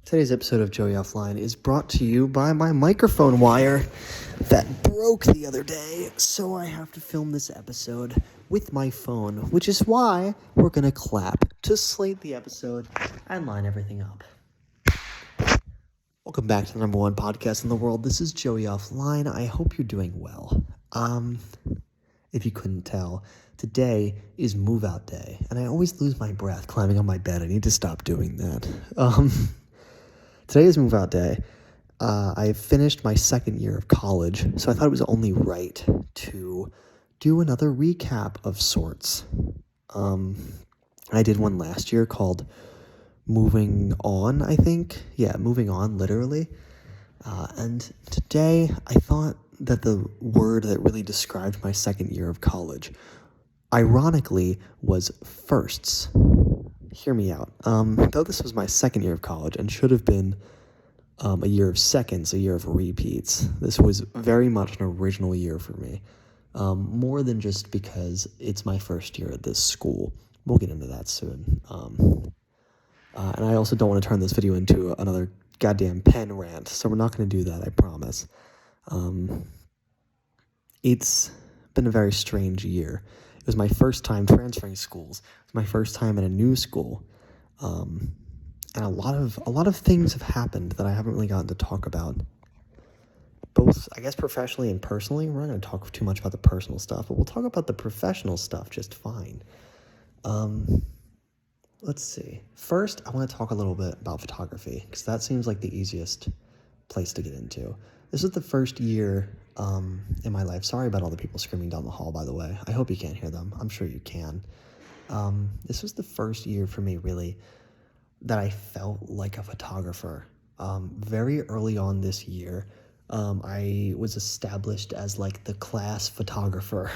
Today's episode of Joey Offline is brought to you by my microphone wire that broke the other day, so I have to film this episode with my phone, which is why we're going to clap to slate the episode and line everything up. Welcome back to the number one podcast in the world. This is Joey Offline. I hope you're doing well. If you couldn't tell, today is move out day, and I always lose my breath climbing on my bed. I need to stop doing that. Today is move out day. I finished my second year of college, so I thought it was only right to do another recap of sorts. I did one last year called Moving On, I think. Yeah, Moving On, literally. And today I thought that the word that really described my second year of college, ironically, was firsts. Hear me out. Though this was my second year of college and should have been a year of seconds, a year of repeats, this was very much an original year for me. More than just because it's my first year at this school. We'll get into that soon. And I also don't want to turn this video into another goddamn pen rant, so we're not going to do that, I promise. It's been a very strange year. It was my first time transferring schools. It was my first time at a new school. And a lot of things have happened that I haven't really gotten to talk about. Both, I guess, professionally and personally. We're not going to talk too much about the personal stuff, but we'll talk about the professional stuff just fine. Let's see. First, I want to talk a little bit about photography, because that seems like the easiest place to get into. This is the first year in my life. Sorry about all the people screaming down the hall, by the way. I hope you can't hear them. I'm sure you can. This was the first year for me, really, that I felt like a photographer. Very early on this year, I was established as like the class photographer.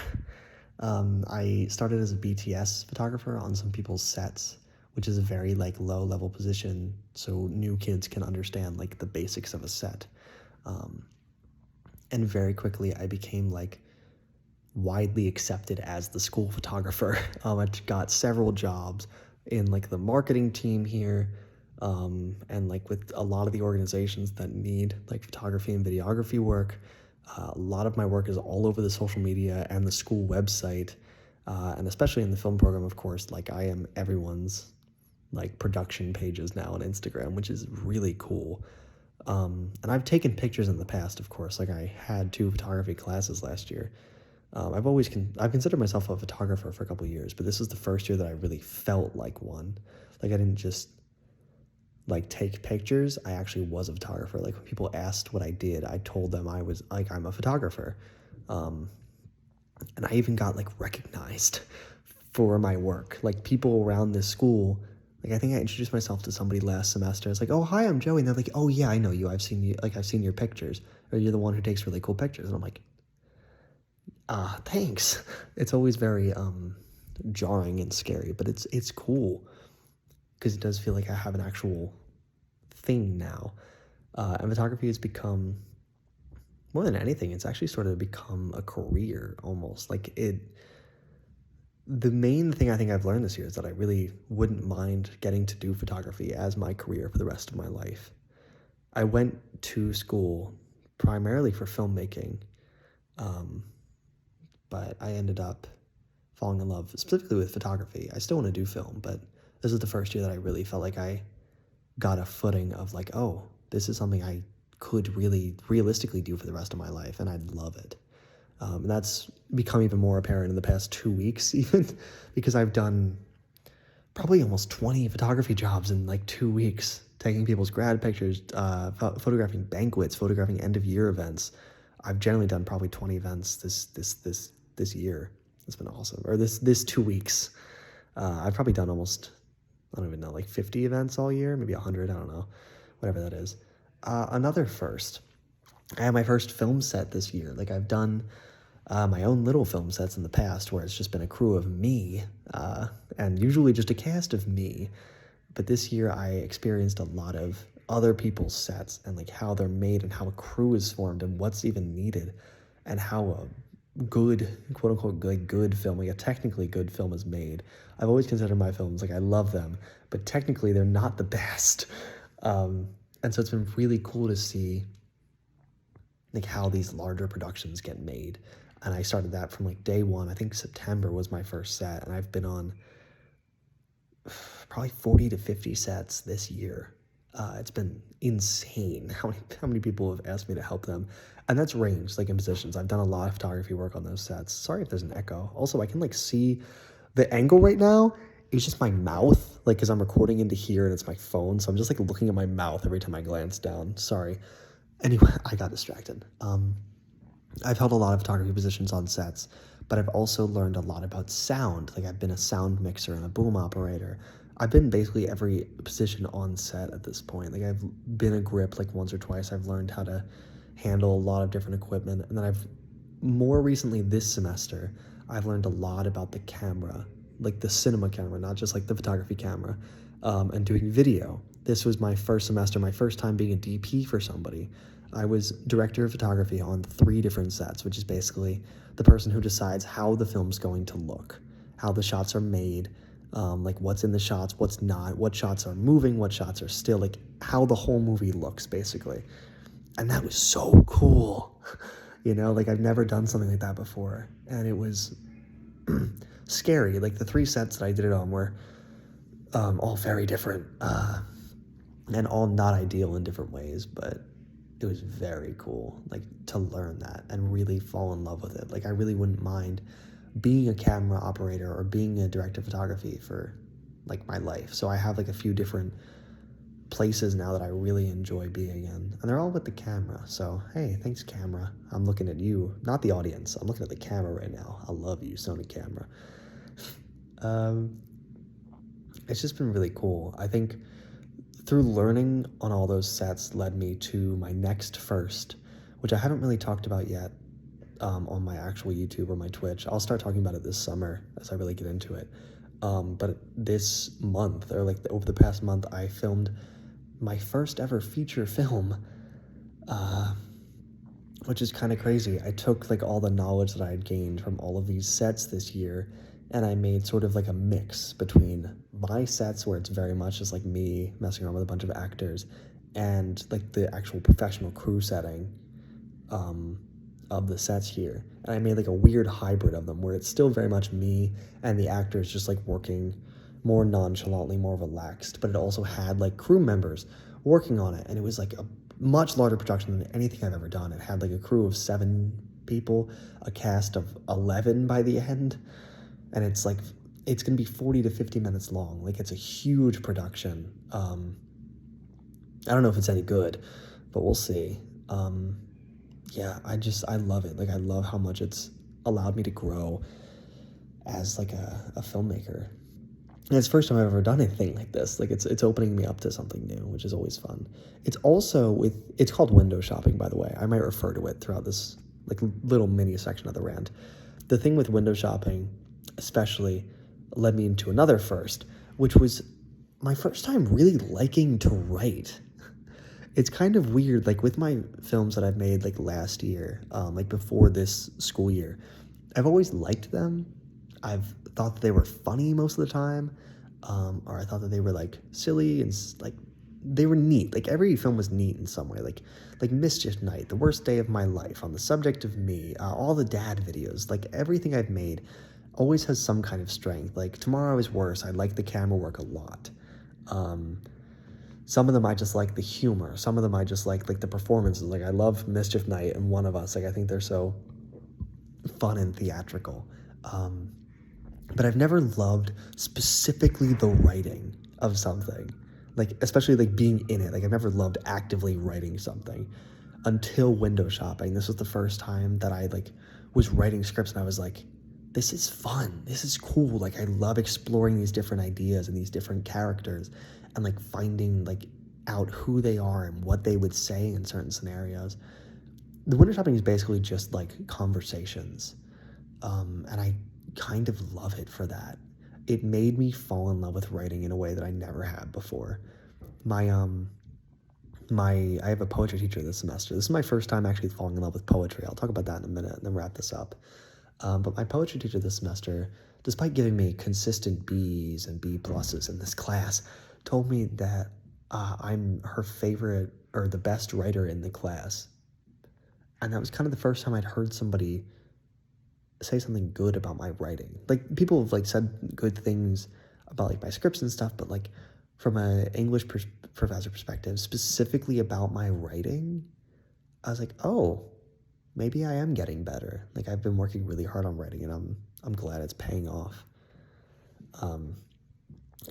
I started as a BTS photographer on some people's sets, which is a very like low level position, so new kids can understand like the basics of a set. And very quickly I became like widely accepted as the school photographer. I got several jobs in like the marketing team here, and like with a lot of the organizations that need like photography and videography work. A lot of my work is all over the social media and the school website, and especially in the film program, of course. Like I am everyone's like production pages now on Instagram, which is really cool. And I've taken pictures in the past, of course. Like I had 2 photography classes last year. I've considered myself a photographer for a couple of years, but this was the first year that I really felt like one. Like I didn't just like take pictures. I actually was a photographer. Like when people asked what I did, I told them I was like, I'm a photographer. And I even got like recognized for my work. Like people around this school, like I think I introduced myself to somebody last semester. I was like, oh, hi, I'm Joey. And they're like, oh yeah, I know you. I've seen your pictures, or you're the one who takes really cool pictures. And I'm like, thanks. It's always very jarring and scary, but it's cool because it does feel like I have an actual thing now. And photography has become, more than anything, it's actually sort of become a career almost. The main thing I think I've learned this year is that I really wouldn't mind getting to do photography as my career for the rest of my life. I went to school primarily for filmmaking, but I ended up falling in love specifically with photography. I still want to do film, but this is the first year that I really felt like I got a footing of like, oh, this is something I could really realistically do for the rest of my life, and I'd love it. And that's become even more apparent in the past 2 weeks, even, because I've done probably almost 20 photography jobs in like 2 weeks, taking people's grad pictures, photographing banquets, photographing end-of-year events. I've generally done probably 20 events this year. It's been awesome. Or this 2 weeks. I've probably done almost, I don't even know, like 50 events all year, maybe 100, I don't know, whatever that is. Another first, I had my first film set this year. Like I've done my own little film sets in the past where it's just been a crew of me, and usually just a cast of me. But this year I experienced a lot of other people's sets and like how they're made and how a crew is formed and what's even needed and how a good, quote unquote, good film, like a technically good film is made. I've always considered my films, like I love them, but technically they're not the best. Um, and so it's been really cool to see like how these larger productions get made. And I started that from like day one. I think September was my first set, and I've been on probably 40 to 50 sets this year. It's been insane how many people have asked me to help them, and that's ranged like in positions. I've done a lot of photography work on those sets. Sorry if there's an echo. Also, I can like see the angle right now. It's just my mouth, like because I'm recording into here and it's my phone, so I'm just like looking at my mouth every time I glance down. Sorry. Anyway, I got distracted. I've held a lot of photography positions on sets, but I've also learned a lot about sound. Like I've been a sound mixer and a boom operator. I've been basically every position on set at this point. Like I've been a grip like once or twice. I've learned how to handle a lot of different equipment. And then I've more recently this semester, I've learned a lot about the camera, like the cinema camera, not just like the photography camera, and doing video. This was my first semester, my first time being a DP for somebody. I was director of photography on 3 different sets, which is basically the person who decides how the film's going to look, how the shots are made, like what's in the shots, what's not, what shots are moving, what shots are still, like how the whole movie looks, basically. And that was so cool. Like I've never done something like that before. And it was scary. Like the 3 sets that I did it on were all very different and all not ideal in different ways, but it was very cool, like to learn that and really fall in love with it. Like I really wouldn't mind being a camera operator or being a director of photography for like my life. So I have like a few different places now that I really enjoy being in, and they're all with the camera. So hey, thanks camera. I'm looking at you, not the audience. I'm looking at the camera right now. I love you, Sony camera. It's just been really cool. I think through learning on all those sets led me to my next first, which I haven't really talked about yet on my actual YouTube or my Twitch. I'll start talking about it this summer as I really get into it. But this month, or like over the past month, I filmed my first ever feature film, which is kind of crazy. I took like all the knowledge that I had gained from all of these sets this year, and I made sort of like a mix between my sets where it's very much just like me messing around with a bunch of actors and like the actual professional crew setting of the sets here. And I made like a weird hybrid of them where it's still very much me and the actors just like working more nonchalantly, more relaxed, but it also had like crew members working on it. And it was like a much larger production than anything I've ever done. It had like a crew of 7 people, a cast of 11 by the end. And it's like, it's going to be 40 to 50 minutes long. Like it's a huge production. I don't know if it's any good, but we'll see. Yeah, I love it. Like I love how much it's allowed me to grow as like a filmmaker. And it's the first time I've ever done anything like this. Like it's opening me up to something new, which is always fun. It's also it's called window shopping, by the way. I might refer to it throughout this like little mini section of the rant. The thing with window shopping especially led me into another first, which was my first time really liking to write. It's kind of weird, like with my films that I've made like last year, like before this school year, I've always liked them. I've thought that they were funny most of the time, or I thought that they were like silly and like they were neat. Like every film was neat in some way, like Mischief Night, The Worst Day of My Life, On the Subject of Me, all the dad videos, like everything I've made always has some kind of strength. Like Tomorrow Is Worse, I like the camera work a lot. Some of them I just like the humor. Some of them I just like the performances. Like I love Mischief Night and One of Us. Like I think they're so fun and theatrical. But I've never loved specifically the writing of something. Like especially like being in it. Like I've never loved actively writing something until window shopping. This was the first time that I like was writing scripts and I was like, this is fun. This is cool. Like I love exploring these different ideas and these different characters and like finding like out who they are and what they would say in certain scenarios. The window shopping is basically just like conversations. And I kind of love it for that. It made me fall in love with writing in a way that I never had before. I have a poetry teacher this semester. This is my first time actually falling in love with poetry. I'll talk about that in a minute and then wrap this up. But my poetry teacher this semester, despite giving me consistent B's and B pluses in this class, told me that I'm her favorite or the best writer in the class. And that was kind of the first time I'd heard somebody say something good about my writing. Like, people have like said good things about like my scripts and stuff, but like from a English professor perspective, specifically about my writing, I was like, oh, maybe I am getting better. Like, I've been working really hard on writing, and I'm glad it's paying off.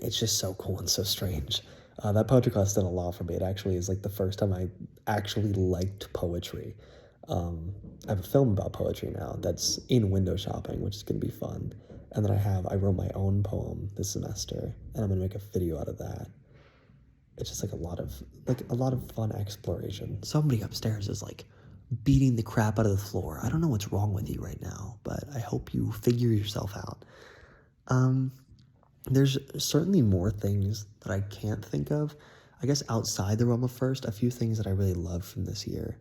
It's just so cool and so strange. That poetry class did a lot for me. It actually is like the first time I actually liked poetry. I have a film about poetry now that's in window shopping, which is going to be fun. And then I wrote my own poem this semester, and I'm going to make a video out of that. It's just like a lot of fun exploration. Somebody upstairs is like beating the crap out of the floor. I don't know what's wrong with you right now, but I hope you figure yourself out. There's certainly more things that I can't think of. I guess outside the realm of first, a few things that I really loved from this year.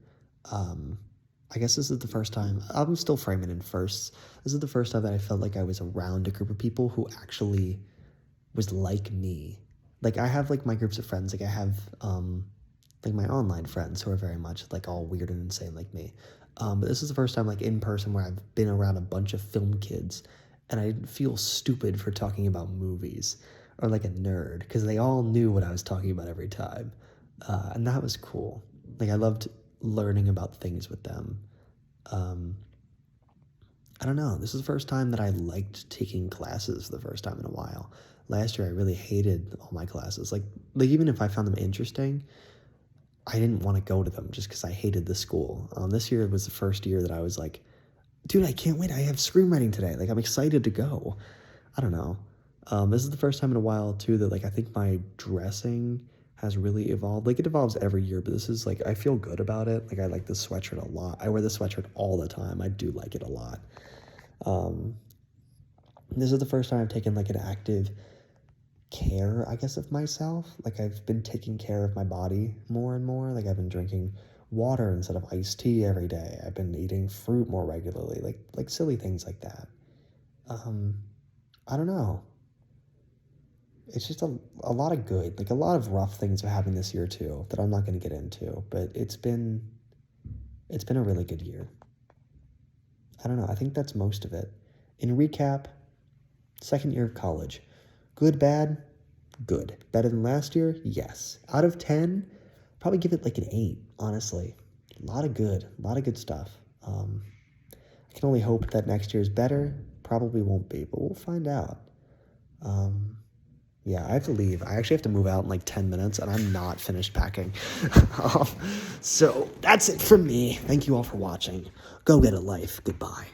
I guess this is the first time, I'm still framing in firsts. This is the first time that I felt like I was around a group of people who actually was like me. Like, I have like my groups of friends, like I have like my online friends who are very much like all weird and insane like me. But this is the first time like in person where I've been around a bunch of film kids, and I didn't feel stupid for talking about movies or like a nerd, because they all knew what I was talking about every time. And that was cool. Like, I loved learning about things with them. I don't know. This is the first time that I liked taking classes for the first time in a while. Last year, I really hated all my classes. Like even if I found them interesting, I didn't want to go to them just because I hated the school. This year was the first year that I was like, dude, I can't wait. I have screenwriting today. Like, I'm excited to go. I don't know. This is the first time in a while, too, that, like, I think my dressing has really evolved. Like, it evolves every year, but this is, like, I feel good about it. Like, I like this sweatshirt a lot. I wear this sweatshirt all the time. I do like it a lot. This is the first time I've taken, like, an active care, I guess, of myself. Like, I've been taking care of my body more and more. Like, I've been drinking water instead of iced tea every day. I've been eating fruit more regularly, like silly things like that. I don't know. It's just a lot of good, like a lot of rough things are happening this year too that I'm not going to get into, but it's been a really good year. I don't know. I think that's most of it. In recap, second year of college. Good, bad, good. Better than last year? Yes. Out of 10, probably give it like an 8, honestly. A lot of good stuff. I can only hope that next year is better. Probably won't be, but we'll find out. Yeah, I have to leave. I actually have to move out in like 10 minutes, and I'm not finished packing. So that's it from me. Thank you all for watching. Go get a life. Goodbye.